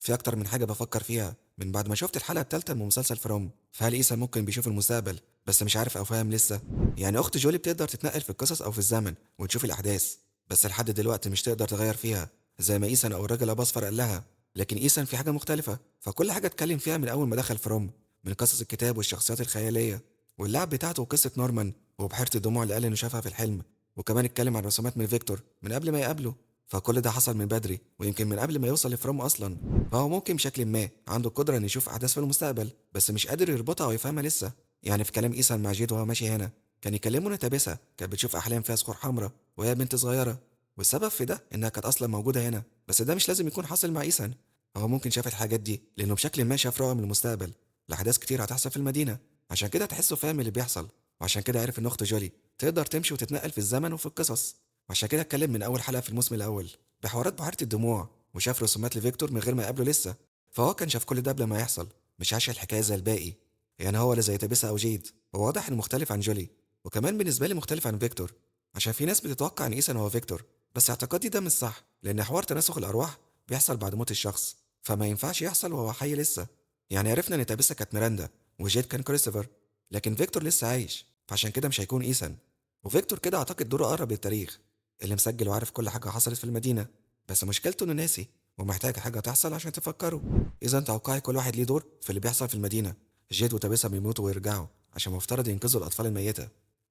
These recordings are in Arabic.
في اكتر من حاجه بفكر فيها من بعد ما شفت الحلقه الثالثه من مسلسل فروم. فهل ايسان ممكن بيشوف المستقبل بس مش عارف او فاهم لسه؟ يعني اخت جولي بتقدر تتنقل في القصص او في الزمن وتشوف الاحداث، بس لحد دلوقتي مش تقدر تغير فيها زي ما ايسان او الراجل ابو اصفر قال لها. لكن ايسان في حاجه مختلفه، فكل حاجه اتكلم فيها من اول ما دخل فروم، من قصص الكتاب والشخصيات الخياليه واللعب بتاعته وقصه نورمان وبحيره الدموع اللي قال انه شافها في الحلم. وكمان اتكلم عن رسومات من فيكتور من قبل ما يقابله. فكل ده حصل من بدري ويمكن من قبل ما يوصل لفروم اصلا. فهو ممكن بشكل ما عنده القدره انه يشوف احداث في المستقبل بس مش قادر يربطها او يفهمها لسه. يعني في كلام ايسان مع جيد وهو ماشي هنا، كان يكلمه نتابسة كانت بتشوف احلام فيها صخور حمراء وهي بنت صغيره، والسبب في ده انها كانت اصلا موجوده هنا، بس ده مش لازم يكون حاصل مع ايسان. هو ممكن شاف الحاجات دي لانه بشكل ما شاف رؤى من المستقبل لاحداث كتير هتحصل في المدينه، عشان كده تحسه فاهم اللي بيحصل. وعشان كده عرف ان اخت جولي تقدر تمشي وتتنقل في الزمن وفي القصص. وعشان كده اتكلم من اول حلقه في الموسم الاول بحوارات بحيره الدموع، وشاف رسومات لفيكتور من غير ما يقابله لسه. فهو كان شاف كل ده قبل ما يحصل، مش عاش الحكايه زي الباقي. يعني هو لا زي تابيسا او جيد، هو واضح انه مختلف عن جولي. وكمان بالنسبه لي مختلف عن فيكتور، عشان في ناس بتتوقع ان ايسان هو فيكتور، بس اعتقادي ده مش صح لان حوار تناسخ الارواح بيحصل بعد موت الشخص، فما ينفعش يحصل وهو حي لسه. يعني عرفنا ان تابيسا كانت ميراندا وجيد كان كريستوفر، لكن فيكتور لسه عايش، فعشان كده مش هيكون ايسان. وفيكتور كده اعتقد دوره قرب للتاريخ، اللي مسجل وعارف كل حاجه حصلت في المدينه، بس مشكلته انه ناسي ومحتاج حاجه تحصل عشان تفكره. اذا توقعي كل واحد ليه دور في اللي بيحصل في المدينه. جيد وتابيسا بيموتوا ويرجعوا عشان مفترض ينقذوا الاطفال الميته،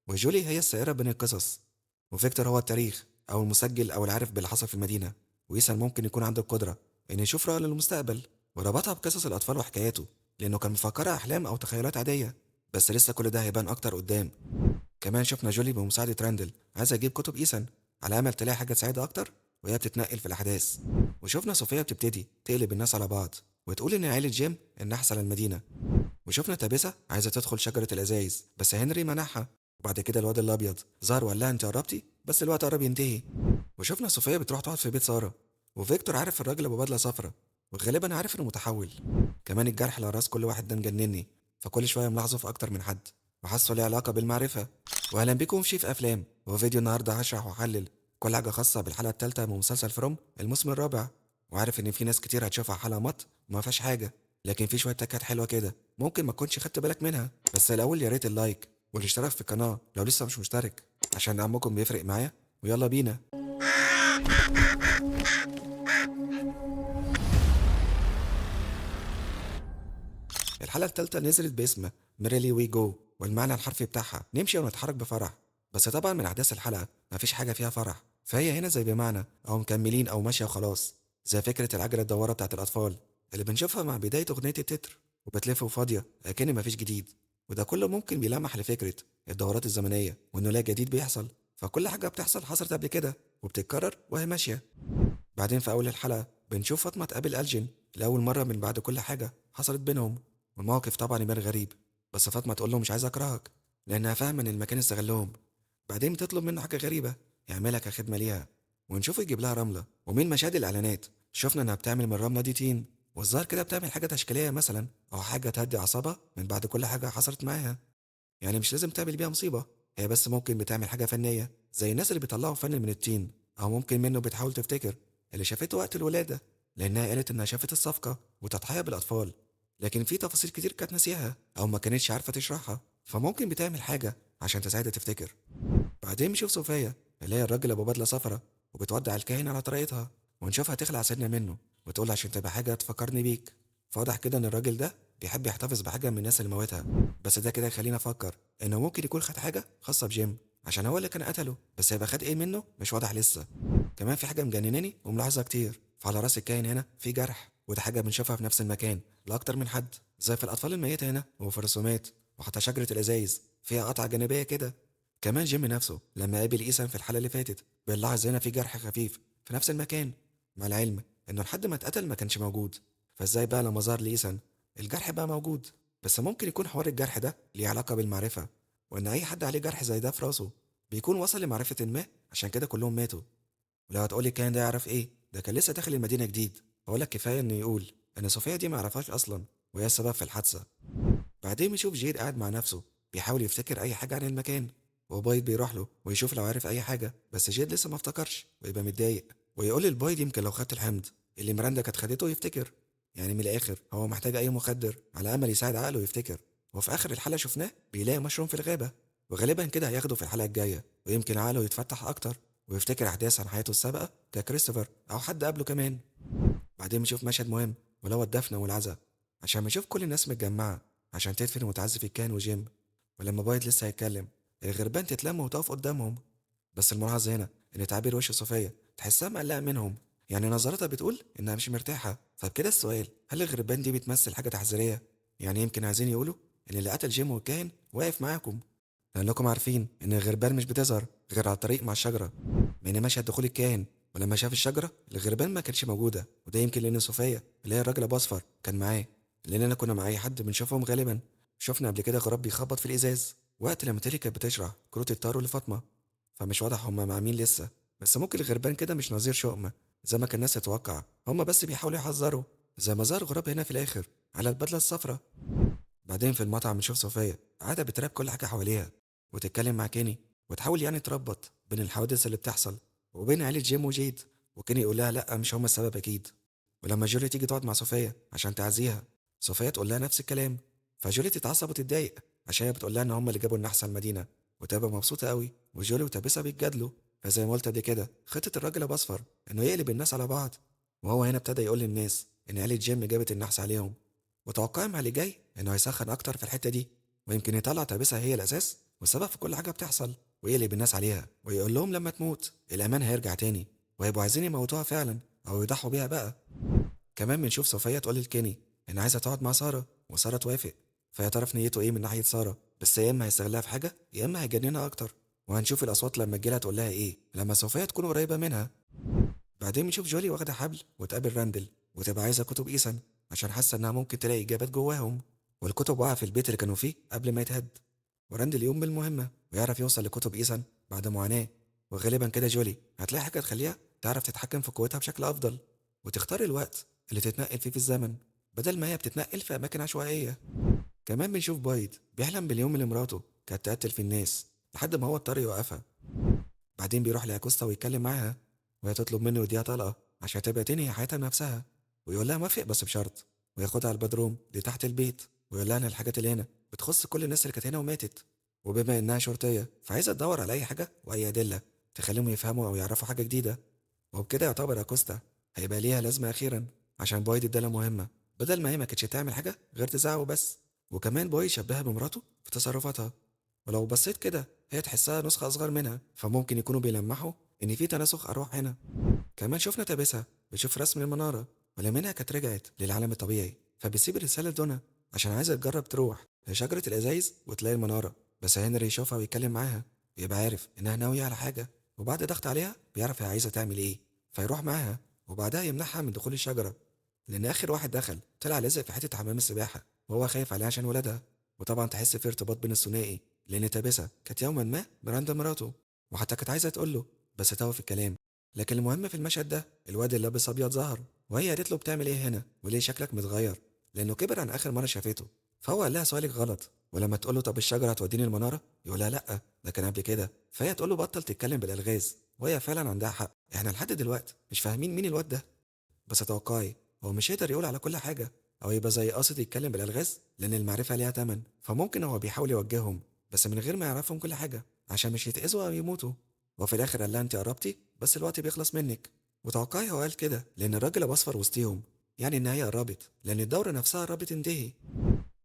وجولي هي السائره بين القصص، وفيكتور هو التاريخ او المسجل او العارف باللي حصل في المدينه. وإيسان ممكن يكون عنده القدره ان يشوف رؤى للمستقبل وربطها بقصص الاطفال وحكاياته، لانه كان مفكرها احلام او تخيلات عاديه، بس لسه كل ده هيبان اكتر قدام. كمان شفنا جولي بمساعدة راندل عايزة تجيب كتب إيسان على أمل تلاقي حاجة تساعدها أكتر وهي بتتنقل في الأحداث. وشفنا صوفيا بتبتدي تقلب الناس على بعض وتقول إن عيلة جيم النحس على المدينة. وشفنا تابيسا عايزة تدخل شجرة الأزايز بس هنري منعها. وبعد كده الواد الأبيض ظهر وقال لها أنت قربتي بس الوقت قرب ينتهي. وشفنا صوفيا بتروح تقعد في بيت سارة، وفيكتور عارف الراجل أبو بدلة صفرا وغالبا عارف إنه متحول. كمان الجرح على راس كل واحد ده مجنني، فكل شوية ملاحظه في أكتر من حد وحاسه ليه علاقة بالمعرفة. واهلا بيكم في شيف افلام، وفيديو النهارده هشرح واحلل كل حاجه خاصه بالحلقه الثالثه من مسلسل فروم الموسم الرابع. وعارف ان في ناس كتير هتشوفها حلقه مط وما فيهاش حاجه، لكن في شويه تكات حلوه كده ممكن ما تكونش خدت بالك منها. بس الاول يا ريت اللايك والاشتراك في القناه لو لسه مش مشترك، عشان دعمكم بيفرق معايا. ويلا بينا. الحلقة التالتة نزلت باسم ميريلي وي جو، والمعنى الحرفي بتاعها نمشي ونتحرك بفرح. بس طبعا من أحداث الحلقة مفيش حاجة فيها فرح، فهي هنا زي بمعنى أو مكملين أو ماشية وخلاص، زي فكرة العجلة الدوارة بتاعت الأطفال اللي بنشوفها مع بداية أغنية التتر، وبتلف وفاضية أكن مفيش جديد. وده كله ممكن بيلمح لفكرة الدورات الزمنية وإنه لا جديد بيحصل، فكل حاجة بتحصل حصلت قبل كده وبتتكرر وهي ماشية. بعدين في أول الحلقة بنشوف فاطمة تقابل ألجين لأول مرة من بعد كل حاجة حصلت بينهم، والموقف طبعا يبان غريب، بس فاطمة تقول له مش عايز أكرهك لأنها فاهمة إن المكان استغلهم. بعدين بتطلب منه حاجة غريبة يعملها كخدمة ليها، ونشوفه يجيب لها رملة. ومن مشاهد الإعلانات شفنا إنها بتعمل من الرملة دي تين، والظاهر كده بتعمل حاجة تشكيلية مثلا أو حاجة تهدي أعصابها من بعد كل حاجة حصلت معاها. يعني مش لازم تعمل بيها مصيبة، هي بس ممكن بتعمل حاجة فنية زي الناس اللي بيطلعوا فن من الطين، أو ممكن منه بتحاول تفتكر اللي شافته وقت الولادة، لأنها قالت إنها شافت الصفقة وتضحية بالأطفال، لكن في تفاصيل كتير كانت ناسيها أو ما كانتش عارفة تشرحها، فممكن بتعمل حاجة عشان تساعدها تفتكر. بعدين بنشوف صوفيا اللي هي الراجل أبو بدلة صفرا وبتودع الكاهن على طريقتها، ونشوفها تخلع سنة منه وتقول عشان تبقى حاجة تفكرني بيك. فواضح كده إن الراجل ده بيحب يحتفظ بحاجة من الناس اللي موتها، بس ده كده يخلينا أفكر إنه ممكن يكون خد حاجة خاصة بجيم عشان هو اللي كان قتله، بس هيبقى خد إيه منه مش واضح لسه. كمان في حاجة مجنناني وملاحظها كتير، فعلى راس الكاهن هنا في جرح، وده حاجة بنشوفها في نفس المكان لأكتر من حد، زي في الأطفال الميتة هنا وفي الرسومات، وحتى شجرة الأزايز فيها قطعة جانبية كده. كمان جيمي نفسه لما قابل إيسان في الحلقة اللي فاتت بنلاحظ هنا في جرح خفيف في نفس المكان، مع العلم إنه لحد ما اتقتل ما كانش موجود. فإزاي بقى لما ظهر لإيسان الجرح بقى موجود؟ بس ممكن يكون حوار الجرح ده ليه علاقة بالمعرفة، وإن أي حد عليه جرح زي ده في راسه بيكون وصل لمعرفة ما، عشان كده كلهم ماتوا. ولو هتقولي كان ده يعرف إيه، ده كان لسه داخل المدينة جديد. أقولك كفاية إنه يقول إن صوفيا دي ما يعرفهاش أصلا وهي السبب في الحادثة. بعدين بيشوف جيد قاعد مع نفسه بيحاول يفتكر اي حاجه عن المكان، وبايد بيروح له ويشوف لو عارف اي حاجه، بس جيد لسه ما افتكرش ويبقى متضايق، ويقول للبايد يمكن لو خدت الحمض اللي ميراندا كانت خدته يفتكر. يعني من الاخر هو محتاج اي مخدر على امل يساعد عقله يفتكر. وفي اخر الحلقه شفناه بيلاقي مشروم في الغابه، وغالبا كده هياخده في الحلقه الجايه، ويمكن عقله يتفتح اكتر ويفتكر احداث عن حياته السابقه ككريستوفر او حد قبله كمان. بعدين بنشوف مشهد مهم، ولا هو الدفن والعزاء، عشان بنشوف كل الناس متجمعة عشان تدفن وتعزي الكاهن وجيم. ولما بايد لسه هيتكلم، الغربان تتلم وتقف قدامهم. بس الملاحظ هنا إن تعابير وش صوفيا تحسها مقلقة منهم، يعني نظرتها بتقول إنها مش مرتاحة. فبكده السؤال، هل الغربان دي بتمثل حاجة تحذيرية؟ يعني يمكن عايزين يقولوا إن اللي قتل جيم والكاهن واقف معاكم، لأنكم عارفين إن الغربان مش بتظهر غير على الطريق مع الشجرة. من مشهد دخول الكاهن ولما شاف الشجرة الغربان ما كانتش موجودة، وده يمكن لأن صوفيا اللي هي الراجل أبو أصفر كان معاه. لأننا كنا مع أي حد بنشوفهم غالبا شفنا قبل كده غراب بيخبط في الإزاز وقت لما تيلي كانت بتشرح كروت التارو لفاطمة. فمش واضح هما مع مين لسه، بس ممكن الغربان كده مش نظير شؤم زي ما كان الناس تتوقع، هما بس بيحاولوا يحذروا، زي ما ظهر غراب هنا في الآخر على البدلة الصفراء. بعدين في المطعم بنشوف صوفيا قاعدة بتراقب كل حاجة حواليها وتتكلم مع كيني، وتحاول يعني تربط بين الحوادث اللي بتحصل وبين عيلة جيم وجيد. وكيني يقول لها لأ مش هما السبب أكيد. ولما جولي تيجي تقعد مع صوفيا عشان تعزيها، صوفيا تقول لها نفس الكلام، فجولي تتعصب وتتضايق عشان هي بتقول لها إن هما اللي جابوا النحس على المدينة، وتبقى مبسوطة قوي. وجولي وتابسة بيتجادلوا، فزي ما قلت قبل كده خطة الراجل أبو أصفر إنه يقلب الناس على بعض. وهو هنا ابتدى يقول للناس إن عيلة جيم جابت النحس عليهم، وتوقعي مع اللي جاي انه هيسخن اكتر في الحته دي، ويمكن يطلع تلبسها هي الاساس والسبب في كل حاجه بتحصل، ويقلب الناس عليها ويقول لهم لما تموت الامان هيرجع تاني، وهيبقوا عايزين يموتوها فعلا او يضحوا بيها بقى. كمان بنشوف صفيه تقول لكيني ان عايزه تقعد مع ساره، وساره توافق. فيا ترى في نيته ايه من ناحيه ساره، بس يا اما هيستغلها في حاجه يا اما هيجننها اكتر. وهنشوف الاصوات لما تجيلها تقول لها ايه لما صفيه تكون قريبه منها. بعدين بنشوف جولي واخده حبل وتقابل راندل، وتبقى عايزه كتب ايسان عشان حاسه انها ممكن تلاقي اجابات جواهم، والكتب واقعه في البيت اللي كانوا فيه قبل ما يتهد. وراندل يقوم بالمهمه ويعرف يوصل لكتب ايسان بعد معاناه. وغالبا كده جولي هتلاقي حاجه تخليها تعرف تتحكم في قوتها بشكل افضل، وتختار الوقت اللي تتنقل فيه في الزمن بدل ما هي بتتنقل في اماكن عشوائيه. كمان بنشوف بايد بيحلم باليوم اللي مراته كانت تقتل في الناس لحد ما هو اضطر يوقفها. بعدين بيروح لاكوستا ويتكلم معاها، وهي تطلب منه يديها طلقة عشان تبقى تنهي حياتها بنفسها، ويقول لها موافق بس بشرط، وياخدها على البدروم اللي تحت البيت ويقول لها ان الحاجات اللي هنا بتخص كل الناس اللي كانت هنا وماتت، وبما انها شرطية فعايزة تدور على اي حاجة واي ادلة تخليهم يفهموا او يعرفوا حاجة جديدة. وبكده يعتبر اكوستا هيبقى ليها لازمة اخيرا عشان بويد ادالها مهمة بدل ما هي ما كانتش تعمل حاجة غير تزعق وبس. وكمان بويد شبهها بمراته في تصرفاتها، ولو بصيت كده هي تحسها نسخة أصغر منها، فممكن يكونوا بيلمحوا إن في تناسخ أرواح هنا. كمان شفنا تابسها بتشوف رسم المنارة، ولمنها كانت رجعت للعالم الطبيعي، فبتسيب الرسالة لدونا عشان عايزة تجرب تروح لشجرة الأزايز وتلاقي المنارة. بس هنري يشوفها ويتكلم معاها ويبقى عارف إنها ناوية على حاجة، وبعد ضغط عليها بيعرف هي عايزة تعمل إيه، فيروح معاها وبعدها يمنعها من دخول الشجرة، لأن آخر واحد دخل طلع لازق في حتة حمام السباحة وهو خايف عليها عشان ولادها. وطبعا تحس في ارتباط بين الثنائي، لأن تابسة كانت يوما ما ميراندا مراته، وحتى كانت عايزة تقول له بس تاهوا في الكلام. لكن المهم في المشهد ده الواد اللي لابس أبيض ظهر، وهي قالت له بتعمل إيه هنا وليه شكلك متغير، لأنه كبر عن آخر مرة شافته. فهو قال لها سؤالك غلط، ولما تقول له طب الشجرة هتوديني المنارة يقول لها لأ ده كان قبل كده، فهي تقول له بطل تتكلم بالألغاز، وهي فعلا عندها حق، احنا لحد دلوقتي مش فاهمين مين الواد ده. بس توقعي هو مش هيقدر يقول على كل حاجة أو يبقى زي قاصد يتكلم بالألغاز، لأن المعرفة ليها تمن، فممكن هو بيحاول يوجههم بس من غير ما يعرفهم كل حاجة عشان مش يتأذوا أو يموتوا. وفي الآخر قال لها أنت قربتي بس الوقت بيخلص منك. وتوقعي هو قال كده لأن الراجل أبو أصفر وسطيهم، يعني النهاية قربت لأن الدورة نفسها قربت تنتهي.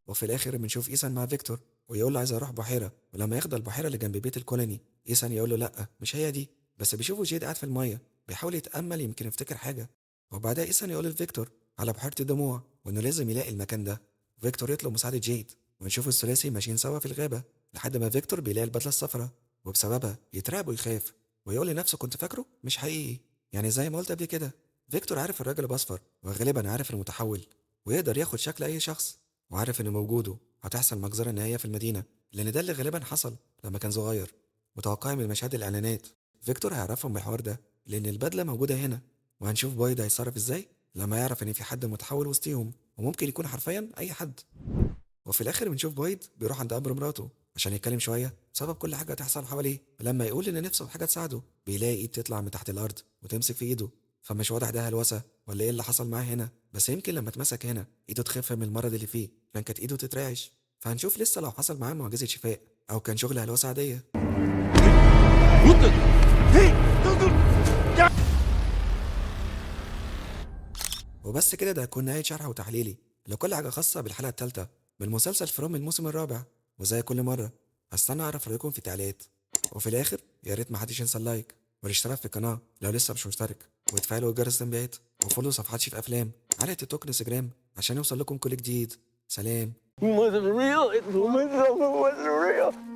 وفي الآخر بنشوف إيسان مع فيكتور ويقول له عايز أروح بحيرة، ولما ياخد البحيرة اللي جنب بيت الكولوني إيسان يقول له لأ مش هي دي، بس بيشوفه جيد قاعد في المية بيحاول يتأمل يمكن يفتكر حاجة. وبعدها إيسان يقول لفيكتور على بحيرة الدموع وإنه لازم يلاقي المكان ده. فيكتور يطلب مساعدة جيد، ونشوف الثلاثي ماشيين سوا في الغابة لحد ما فيكتور بيلاقي البدلة الصفراء، وبسببها يترعب ويخاف ويقول لنفسه كنت فاكره مش حقيقي. يعني زي ما قلت قبل كده فيكتور عارف الراجل الأصفر وغالبا عارف المتحول، ويقدر ياخد شكل أي شخص، وعارف إن موجوده هتحصل مجزرة نهائية في المدينة، لأن ده اللي غالبا حصل لما كان صغير. متوقع من مشاهد الإعلانات فيكتور هيعرفهم بالحوار ده لأن البدلة موجودة هنا. وهنشوف بايد هيتصرف إزاي لما يعرف إن في حد متحول وسطيهم وممكن يكون حرفيا أي حد. وفي الآخر بنشوف بايد بيروح عند أمر مراته عشان يتكلم شوية بسبب كل حاجة هتحصل حواليه، لما يقول إن نفسه في حاجة تساعده بيلاقي إيد تطلع من تحت الأرض وتمسك في إيده، فمش واضح ده هلوسة ولا ايه اللي حصل معاه هنا، بس يمكن لما اتمسك هنا ايده تخف من المرض اللي فيه، كان كانت ايده تترعش. فهنشوف لسه لو حصل معاه معجزة شفاء او كان شغل هلوسة عادية. وبس كده، ده هتكون نهاية شرح وتحليلي لكل حاجة خاصة بالحلقة التالتة من مسلسل فروم الموسم الرابع. وزي كل مرة هستنى أعرف رأيكم في التعليقات. وفي الآخر يا ريت محدش ينسى اللايك والاشتراك في القناة لو لسه مش مشترك، وتفعلوا جرس التنبيهات، وفولو صفحات شيف أفلام على تيك توك انستجرام عشان يوصل لكم كل جديد. سلام. Was it real? It was real.